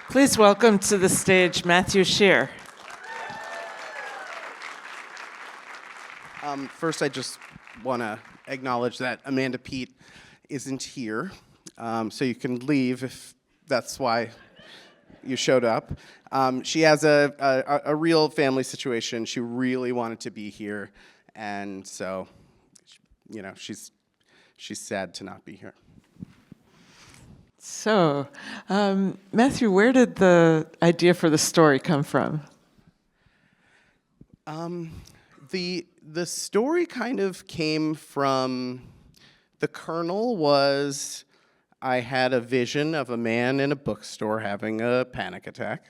Please welcome to the stage Matthew Shear. First, I just want to acknowledge that Amanda Peet isn't here, so you can leave if that's why you showed up. She has a real family situation. She really wanted to be here, and so, you know, she's sad to not be here. So, Matthew, where did the idea for the story come from? The story kind of came from, the kernel was, I had a vision of a man in a bookstore having a panic attack.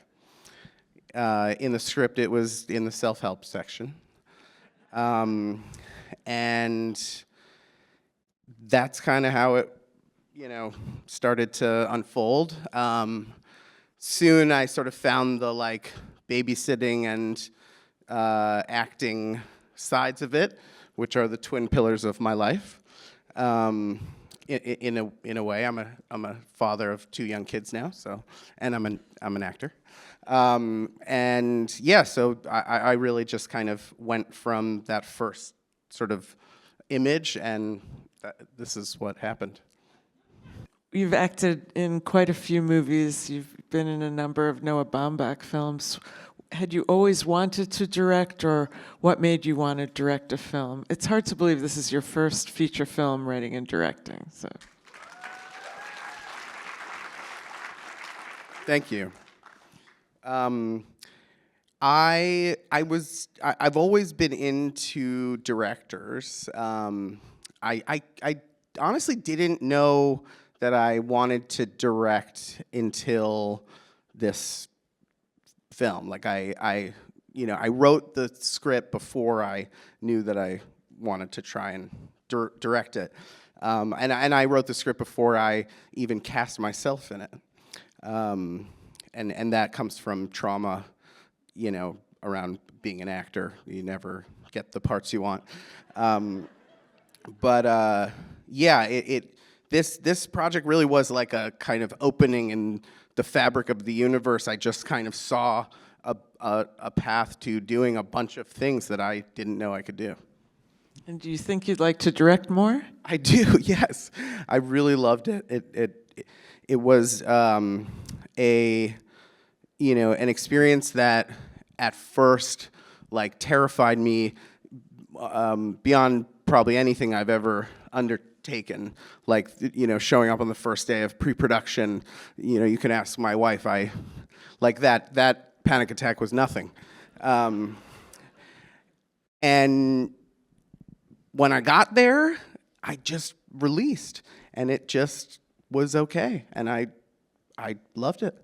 In the script, it was in the self-help section. And that's kind of how it, started to unfold. Soon I sort of found the babysitting and acting sides of it, which are the twin pillars of my life. In a way, I'm a father of 2 young kids now, and I'm an actor. And yeah, so I really just kind of went from that first sort of image, and this is what happened. You've acted in quite a few movies. You've been in a number of Noah Baumbach films. Had you always wanted to direct, or what made you want to direct a film? It's hard to believe this is your first feature film writing and directing. So, thank you. I've always been into directors. I honestly didn't know that I wanted to direct until this film. I wrote the script before I knew that I wanted to try and direct it, and I wrote the script before I even cast myself in it, and that comes from trauma, around being an actor. You never get the parts you want, but this project really was like a kind of opening in the fabric of the universe. I just kind of saw a path to doing a bunch of things that I didn't know I could do. And do you think you'd like to direct more? I do, yes. I really loved it. It was an experience that at first terrified me beyond probably anything I've ever undertaken. Showing up on the first day of pre-production, you can ask my wife, that panic attack was nothing. And when I got there, I just released, and it just was okay, and I loved it.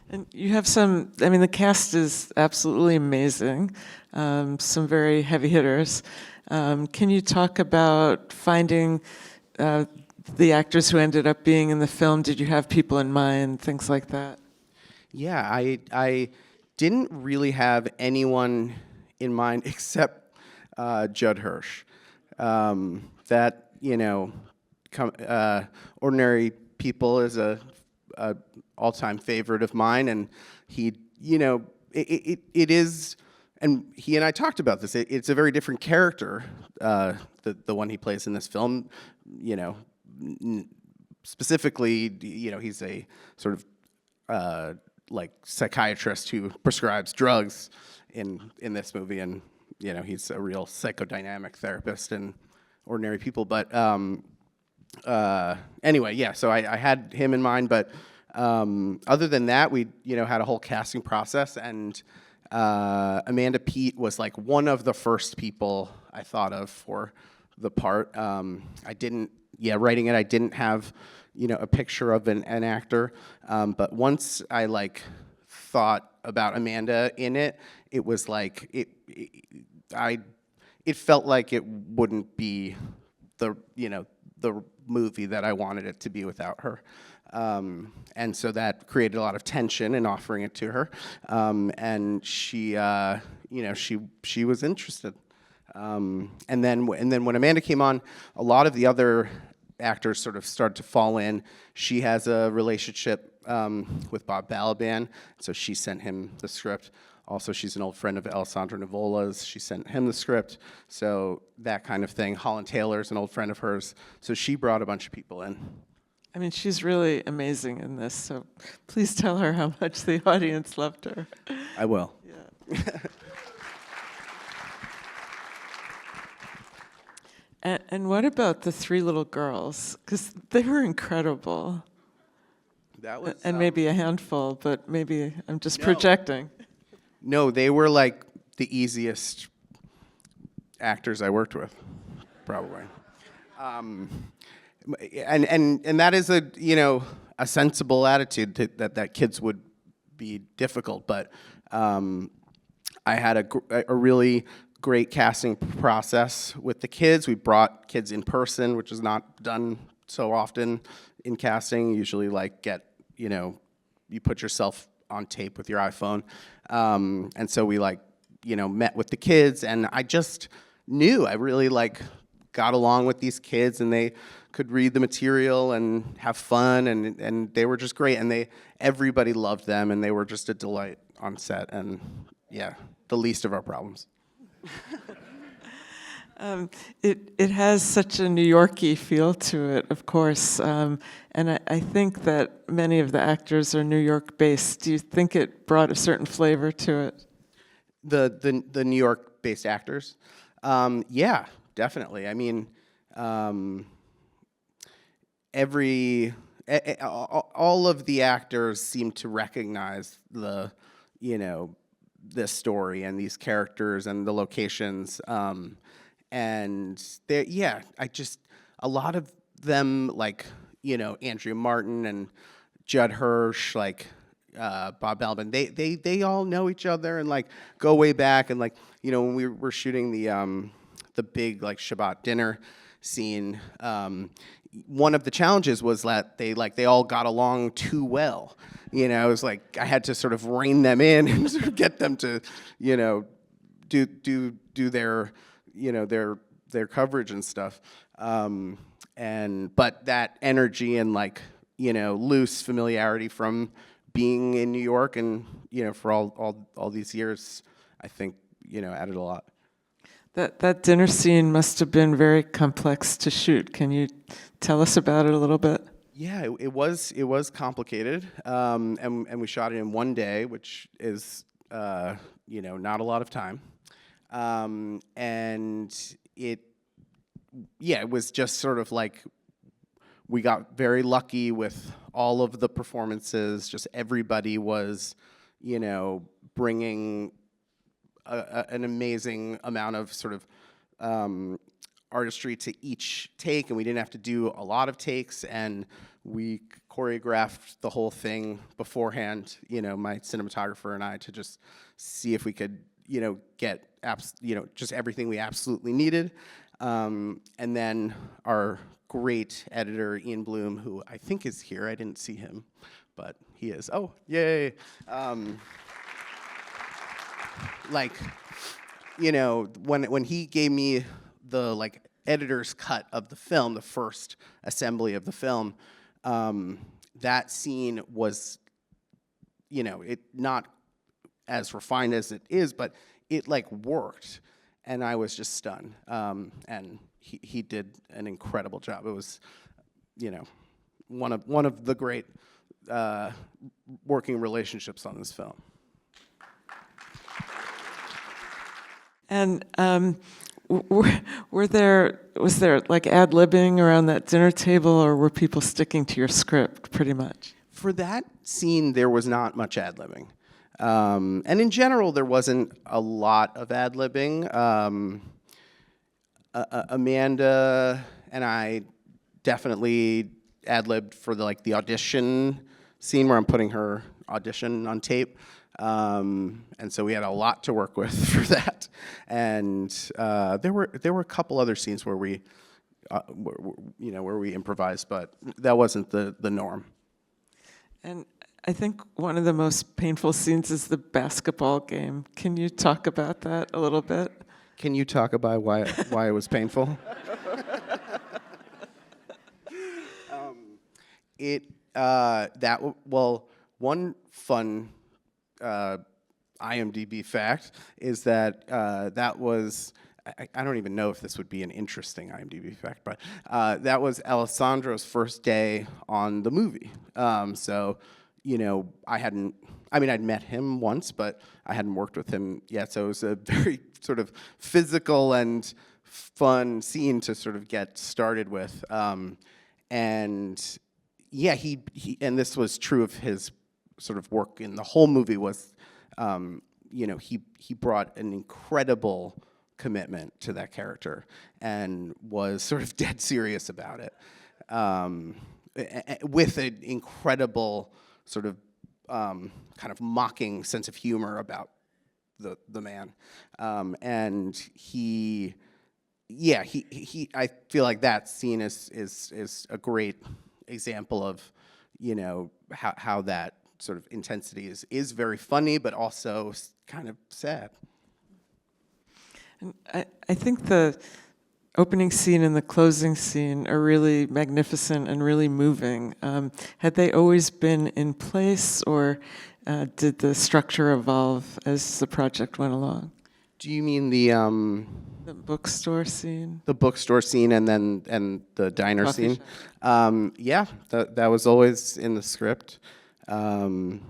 And you have the cast is absolutely amazing, some very heavy hitters. Can you talk about finding the actors who ended up being in the film? Did you have people in mind, things like that? Yeah, I didn't really have anyone in mind except Judd Hirsch. Ordinary People is a all-time favorite of mine, and he, it is, and he and I talked about this. It's a very different character, the one he plays in this film. Specifically, he's a sort of psychiatrist who prescribes drugs in this movie, and he's a real psychodynamic therapist in Ordinary People. But anyway, yeah. So I had him in mind, but other than that, we had a whole casting process, and Amanda Peet was one of the first people I thought of for the part. Writing it, I didn't have a picture of an actor, but once I thought about Amanda in it, it was it felt like it wouldn't be the movie that I wanted it to be without her. And so that created a lot of tension in offering it to her, and she was interested. And then when Amanda came on, a lot of the other actors sort of start to fall in. She has a relationship with Balaban, so she sent him the script. Also, she's an old friend of Alessandro Nivola's. She sent him the script, so that kind of thing. Holland Taylor's an old friend of hers, so she brought a bunch of people in. I mean, she's really amazing in this, so please tell her how much the audience loved her. I will. Yeah. And what about the three little girls? Because they were incredible. That was And maybe a handful, but maybe I'm just No. projecting. No, they were like the easiest actors I worked with, probably. And that is a sensible attitude that kids would be difficult, but I had a really great casting process with the kids. We brought kids in person, which is not done so often in casting. Usually you put yourself on tape with your iPhone. And so we met with the kids, and I just knew I really got along with these kids, and they could read the material and have fun, and they were just great, and everybody loved them, and they were just a delight on set, and yeah, the least of our problems. It has such a New York-y feel to it, of course, and I think that many of the actors are New York-based. Do you think it brought a certain flavor to it? The New York-based actors? Yeah, definitely. I mean, all of the actors seem to recognize this story and these characters and the locations. And a lot of them, Andrea Martin and Judd Hirsch, Balaban, they all know each other and go way back. And when we were shooting the big Shabbat dinner scene, one of the challenges was that they all got along too well. It was I had to sort of rein them in and sort of get them to do their their coverage and stuff. But that energy and loose familiarity from being in New York and for all these years, I think added a lot. That dinner scene must have been very complex to shoot. Can you tell us about it a little bit? Yeah, it was complicated, and we shot it in one day, which is not a lot of time, and it was just sort of we got very lucky with all of the performances. Just everybody was bringing an amazing amount of sort of artistry to each take, and we didn't have to do a lot of takes, and we choreographed the whole thing beforehand, my cinematographer and I, to just see if we could, get just everything we absolutely needed. And then our great editor, Ian Bloom, who I think is here. I didn't see him, but he is. Oh, yay. When he gave me the editor's cut of the film, the first assembly of the film, that scene was, it not as refined as it is, but it worked, and I was just stunned. And he did an incredible job. It was, one of the great working relationships on this film. And was there ad-libbing around that dinner table, or were people sticking to your script pretty much? For that scene, there was not much ad-libbing. And in general, there wasn't a lot of ad-libbing. Amanda and I definitely ad-libbed for the audition scene where I'm putting her audition on tape. And so we had a lot to work with for that. And there were a couple other scenes where we improvised, but that wasn't the norm. And I think one of the most painful scenes is the basketball game. Can you talk about that a little bit? Can you talk about why it was painful? One fun IMDb fact is that that was, I don't even know if this would be an interesting IMDb fact, but that was Alessandro's first day on the movie. So, I'd met him once, but I hadn't worked with him yet, so it was a very sort of physical and fun scene to sort of get started with. And yeah, he and this was true of his sort of work in the whole movie was, he brought an incredible commitment to that character and was sort of dead serious about it, with an incredible sort of kind of mocking sense of humor about the man, and I feel like that scene is a great example of, how that sort of intensity is very funny, but also kind of sad. And I think the opening scene and the closing scene are really magnificent and really moving. Had they always been in place, or did the structure evolve as the project went along? Do you mean the bookstore scene? The bookstore scene and the diner Coffee scene? Yeah, that was always in the script. And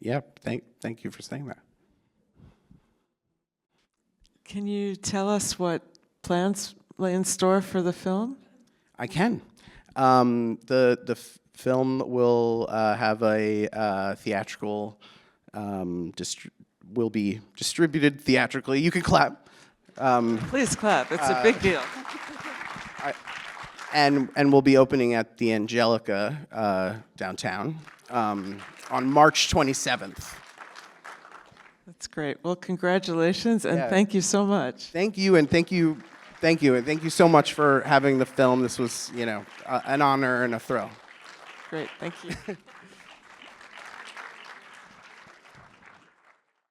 yeah, thank you for saying that. Can you tell us what plans lay in store for the film? I can. The film will have a theatrical, will be distributed theatrically. You can clap. Please clap. It's a big deal. And we'll be opening at the Angelica downtown on March 27th. That's great. Well, congratulations, and Yeah. thank you so much. Thank you, and thank you so much for having the film. This was, an honor and a thrill. Great, thank you.